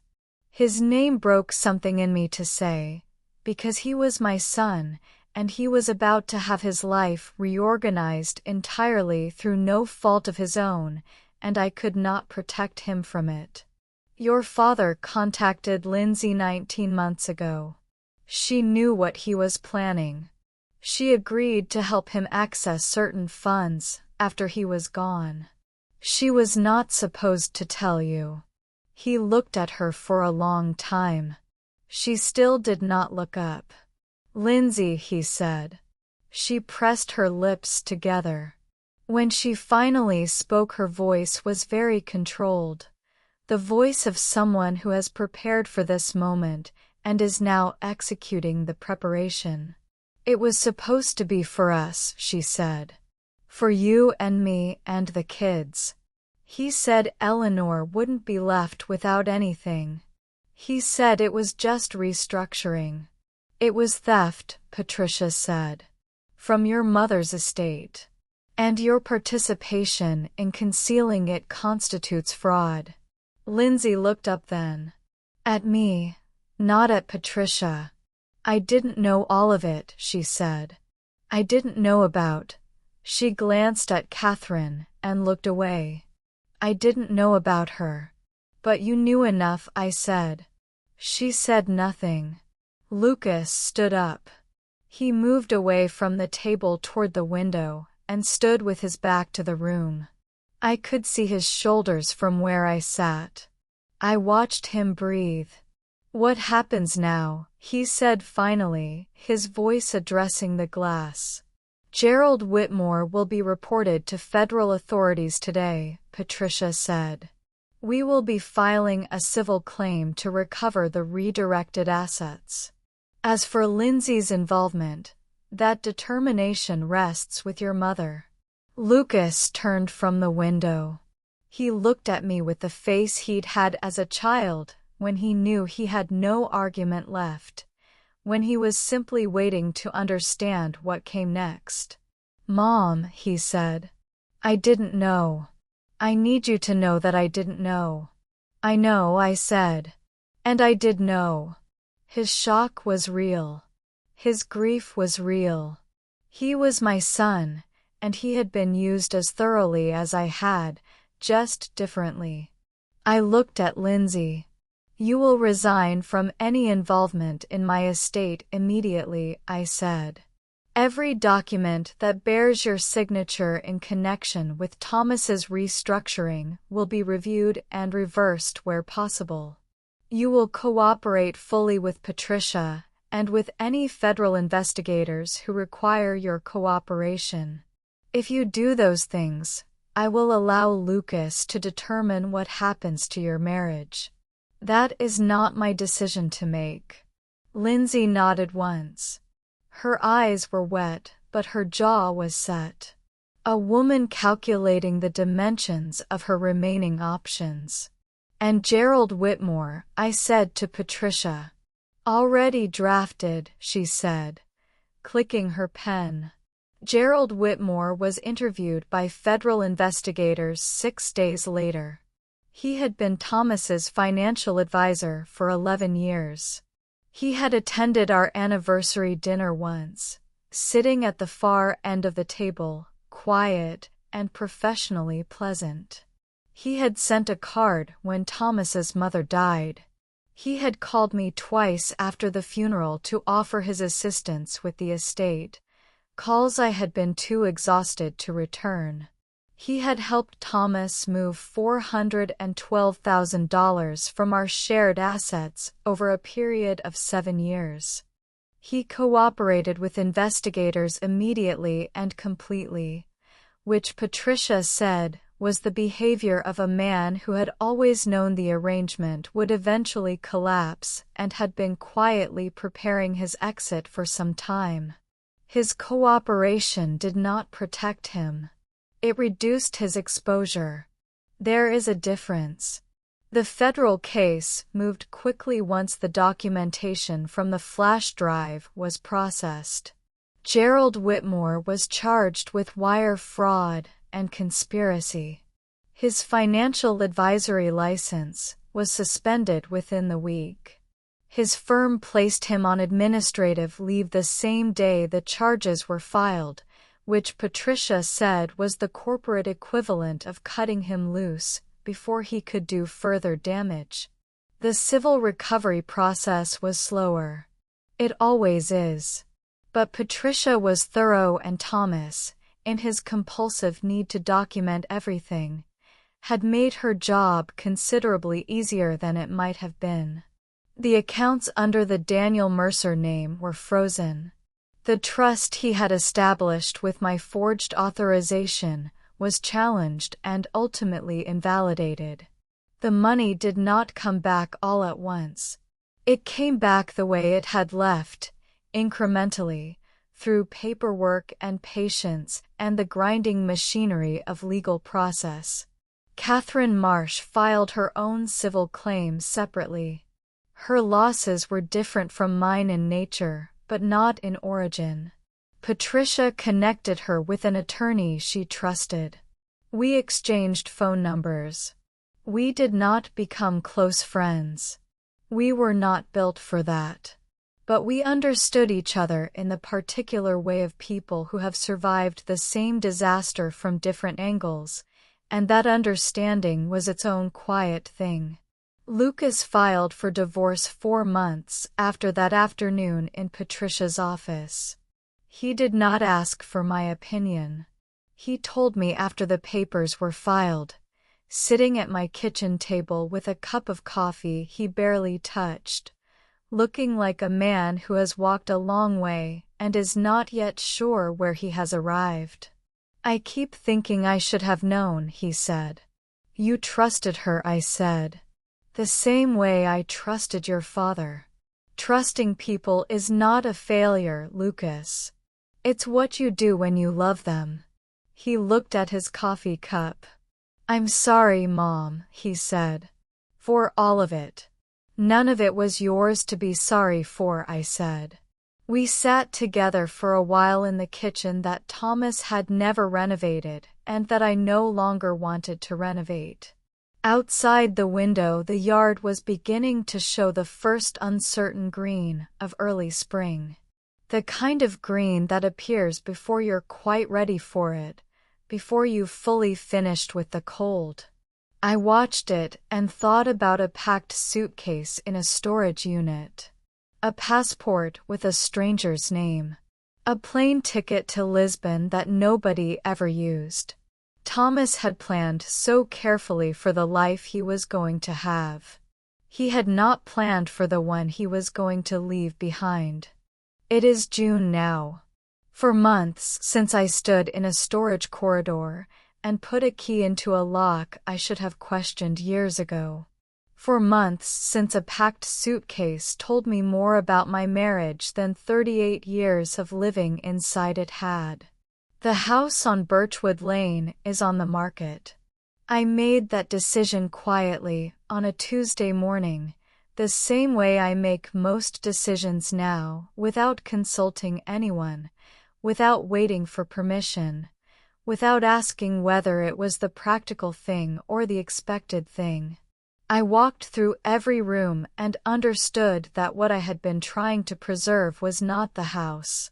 His name broke something in me to say, because he was my son, and he was about to have his life reorganized entirely through no fault of his own, and I could not protect him from it. "Your father contacted Lindsay 19 months ago. She knew what he was planning. She agreed to help him access certain funds after he was gone. She was not supposed to tell you." He looked at her for a long time. She still did not look up. "Lindsay," he said. She pressed her lips together. When she finally spoke, her voice was very controlled, the voice of someone who has prepared for this moment and is now executing the preparation. "It was supposed to be for us," she said. "For you and me and the kids." He said Eleanor wouldn't be left without anything. He said it was just restructuring. "It was theft," Patricia said. "From your mother's estate. And your participation in concealing it constitutes fraud." Lindsay looked up then. At me, not at Patricia. "I didn't know all of it," she said. "I didn't know about." She glanced at Catherine and looked away. "I didn't know about her." "But you knew enough," I said. She said nothing. Lucas stood up. He moved away from the table toward the window and stood with his back to the room. I could see his shoulders from where I sat. I watched him breathe. "What happens now?" he said finally, his voice addressing the glass. "Gerald Whitmore will be reported to federal authorities today," Patricia said. "We will be filing a civil claim to recover the redirected assets. As for Lindsay's involvement, that determination rests with your mother." Lucas turned from the window. He looked at me with the face he'd had as a child when he knew he had no argument left, when he was simply waiting to understand what came next. "Mom," he said, "I didn't know. I need you to know that I didn't know." "I know," I said. And I did know. His shock was real. His grief was real. He was my son, and he had been used as thoroughly as I had, just differently. I looked at Lindsay. "You will resign from any involvement in my estate immediately," I said. "Every document that bears your signature in connection with Thomas's restructuring will be reviewed and reversed where possible. You will cooperate fully with Patricia and with any federal investigators who require your cooperation. If you do those things, I will allow Lucas to determine what happens to your marriage. That is not my decision to make." Lindsay nodded once. Her eyes were wet, but her jaw was set. A woman calculating the dimensions of her remaining options. "And Gerald Whitmore," I said to Patricia. "Already drafted," she said, clicking her pen. Gerald Whitmore was interviewed by federal investigators 6 days later. He had been Thomas's financial advisor for 11 years. He had attended our anniversary dinner once, sitting at the far end of the table, quiet and professionally pleasant. He had sent a card when Thomas's mother died. He had called me twice after the funeral to offer his assistance with the estate, calls I had been too exhausted to return. He had helped Thomas move $412,000 from our shared assets over a period of 7 years. He cooperated with investigators immediately and completely, which Patricia said was the behavior of a man who had always known the arrangement would eventually collapse and had been quietly preparing his exit for some time. His cooperation did not protect him. It reduced his exposure. There is a difference. The federal case moved quickly once the documentation from the flash drive was processed. Gerald Whitmore was charged with wire fraud and conspiracy. His financial advisory license was suspended within the week. His firm placed him on administrative leave the same day the charges were filed, which Patricia said was the corporate equivalent of cutting him loose before he could do further damage. The civil recovery process was slower. It always is. But Patricia was thorough, and Thomas, in his compulsive need to document everything, had made her job considerably easier than it might have been. The accounts under the Daniel Mercer name were frozen. The trust he had established with my forged authorization was challenged and ultimately invalidated. The money did not come back all at once. It came back the way it had left, incrementally, through paperwork and patience and the grinding machinery of legal process. Catherine Marsh filed her own civil claims separately. Her losses were different from mine in nature, but not in origin. Patricia connected her with an attorney she trusted. We exchanged phone numbers. We did not become close friends. We were not built for that. But we understood each other in the particular way of people who have survived the same disaster from different angles, and that understanding was its own quiet thing. Lucas filed for divorce 4 months after that afternoon in Patricia's office. He did not ask for my opinion. He told me after the papers were filed, sitting at my kitchen table with a cup of coffee he barely touched, looking like a man who has walked a long way and is not yet sure where he has arrived. "I keep thinking I should have known," he said. "You trusted her," I said. "The same way I trusted your father." Trusting people is not a failure, Lucas. It's what you do when you love them. He looked at his coffee cup. "I'm sorry, Mom," he said. "For all of it. None of it was yours to be sorry for, I said. We sat together for a while in the kitchen that Thomas had never renovated and that I no longer wanted to renovate. Outside the window, the yard was beginning to show the first uncertain green of early spring. The kind of green that appears before you're quite ready for it, before you've fully finished with the cold. I watched it and thought about a packed suitcase in a storage unit. A passport with a stranger's name. A plane ticket to Lisbon that nobody ever used. Thomas had planned so carefully for the life he was going to have. He had not planned for the one he was going to leave behind. It is June now. For months since I stood in a storage corridor and put a key into a lock I should have questioned years ago. For months since a packed suitcase told me more about my marriage than 38 years of living inside it had. The house on Birchwood Lane is on the market. I made that decision quietly on a Tuesday morning, the same way I make most decisions now, without consulting anyone, without waiting for permission, without asking whether it was the practical thing or the expected thing. I walked through every room and understood that what I had been trying to preserve was not the house.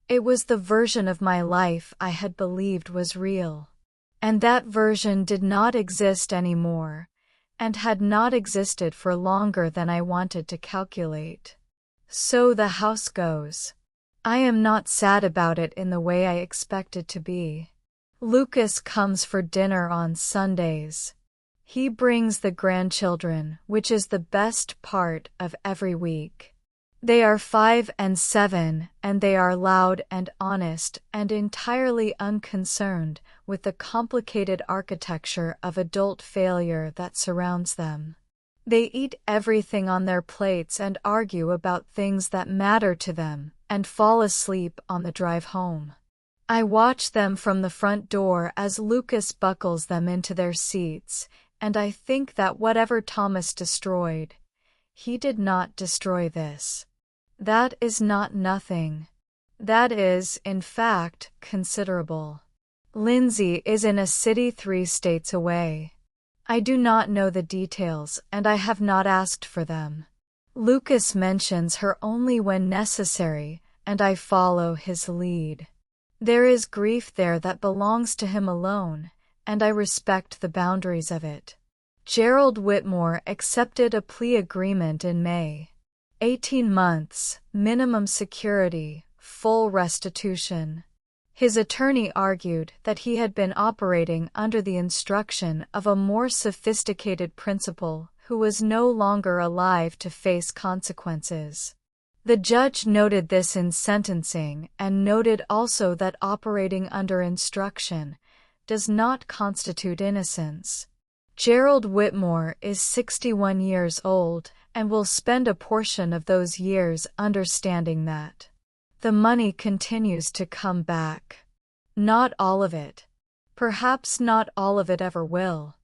It was the version of my life I had believed was real. And that version did not exist anymore, and had not existed for longer than I wanted to calculate. So the house goes. I am not sad about it in the way I expected to be. Lucas comes for dinner on Sundays. He brings the grandchildren, which is the best part of every week. They are 5 and 7, and they are loud and honest and entirely unconcerned with the complicated architecture of adult failure that surrounds them. They eat everything on their plates and argue about things that matter to them, and fall asleep on the drive home. I watch them from the front door as Lucas buckles them into their seats, and I think that whatever Thomas destroyed, he did not destroy this. That is not nothing. That is, in fact, considerable. Lindsay is in a city 3 states away. I do not know the details, and I have not asked for them. Lucas mentions her only when necessary, and I follow his lead. There is grief there that belongs to him alone, and I respect the boundaries of it. Gerald Whitmore accepted a plea agreement in May. 18 months, minimum security, full restitution. His attorney argued that he had been operating under the instruction of a more sophisticated principal who was no longer alive to face consequences. The judge noted this in sentencing and noted also that operating under instruction does not constitute innocence. Gerald Whitmore is 61 years old and will spend a portion of those years understanding that the money continues to come back. Not all of it. Perhaps not all of it ever will.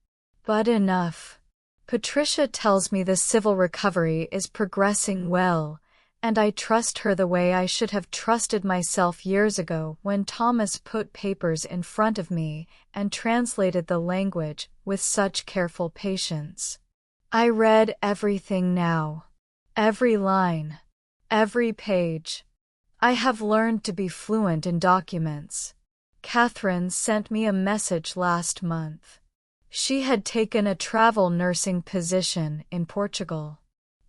But enough. Patricia tells me the civil recovery is progressing well, and I trust her the way I should have trusted myself years ago when Thomas put papers in front of me and translated the language with such careful patience. I read everything now. Every line. Every page. I have learned to be fluent in documents. Catherine sent me a message last month. She had taken a travel nursing position in Portugal.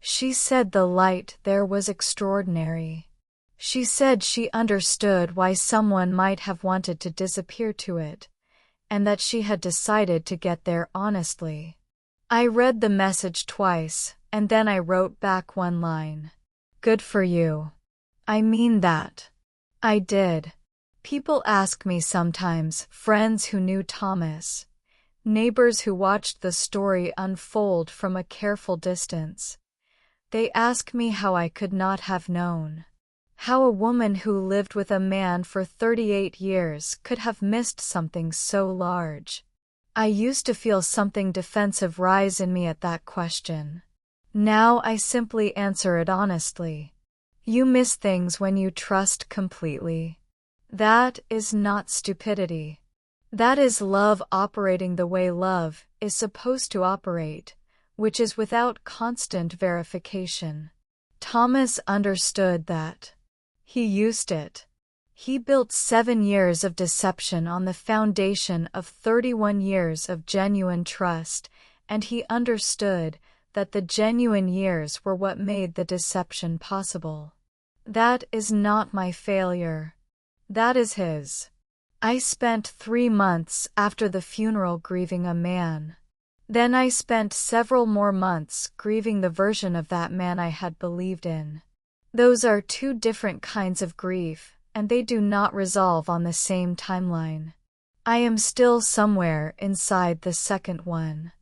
She said the light there was extraordinary. She said she understood why someone might have wanted to disappear to it, and that she had decided to get there honestly. I read the message twice, and then I wrote back one line. Good for you. I mean that. I did. People ask me sometimes, friends who knew Thomas, neighbors who watched the story unfold from a careful distance. They ask me how I could not have known. How a woman who lived with a man for 38 years could have missed something so large. I used to feel something defensive rise in me at that question. Now I simply answer it honestly. You miss things when you trust completely. That is not stupidity. That is love operating the way love is supposed to operate, which is without constant verification. Thomas understood that. He used it. He built 7 years of deception on the foundation of 31 years of genuine trust, and he understood that the genuine years were what made the deception possible. That is not my failure. That is his. I spent 3 months after the funeral grieving a man. Then I spent several more months grieving the version of that man I had believed in. Those are 2 different kinds of grief, and they do not resolve on the same timeline. I am still somewhere inside the second one.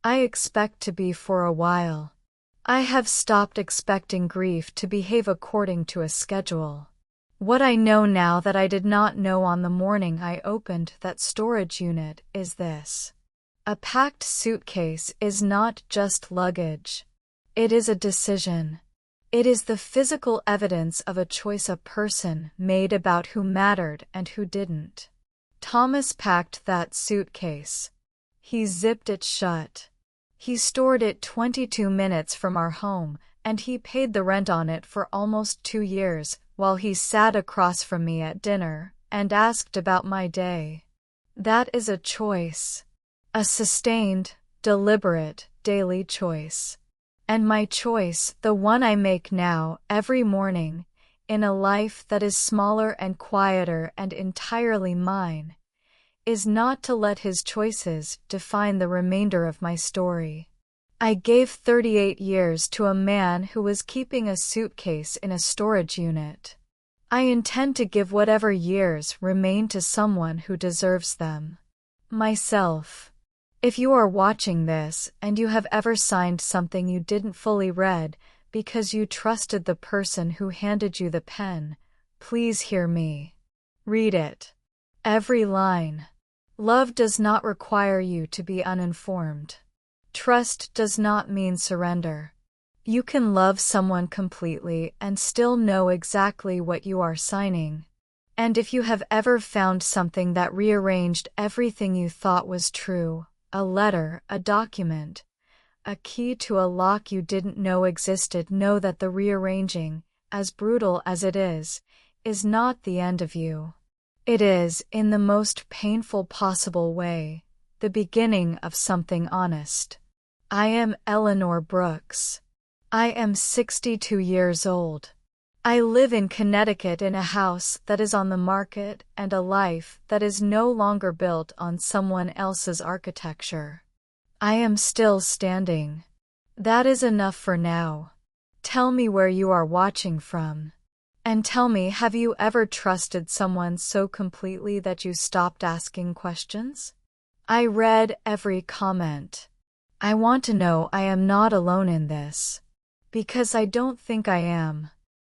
I expect to be for a while. I have stopped expecting grief to behave according to a schedule. What I know now that I did not know on the morning I opened that storage unit is this. A packed suitcase is not just luggage. It is a decision. It is the physical evidence of a choice a person made about who mattered and who didn't. Thomas packed that suitcase. He zipped it shut. He stored it 22 minutes from our home, and he paid the rent on it for almost 2 years, while he sat across from me at dinner and asked about my day. That is a choice. A sustained, deliberate, daily choice. And my choice, the one I make now, every morning, in a life that is smaller and quieter and entirely mine, is not to let his choices define the remainder of my story. I gave 38 years to a man who was keeping a suitcase in a storage unit. I intend to give whatever years remain to someone who deserves them. Myself. If you are watching this and you have ever signed something you didn't fully read because you trusted the person who handed you the pen, please hear me. Read it. Every line. Love does not require you to be uninformed. Trust does not mean surrender. You can love someone completely and still know exactly what you are signing. And if you have ever found something that rearranged everything you thought was true, a letter, a document, a key to a lock you didn't know existed, know that the rearranging, as brutal as it is not the end of you. It is, in the most painful possible way, the beginning of something honest. I am Eleanor Brooks. I am 62 years old. I live in Connecticut in a house that is on the market and a life that is no longer built on someone else's architecture. I am still standing. That is enough for now. Tell me where you are watching from. And tell me, have you ever trusted someone so completely that you stopped asking questions? I read every comment. I want to know I am not alone in this. Because I don't think I am.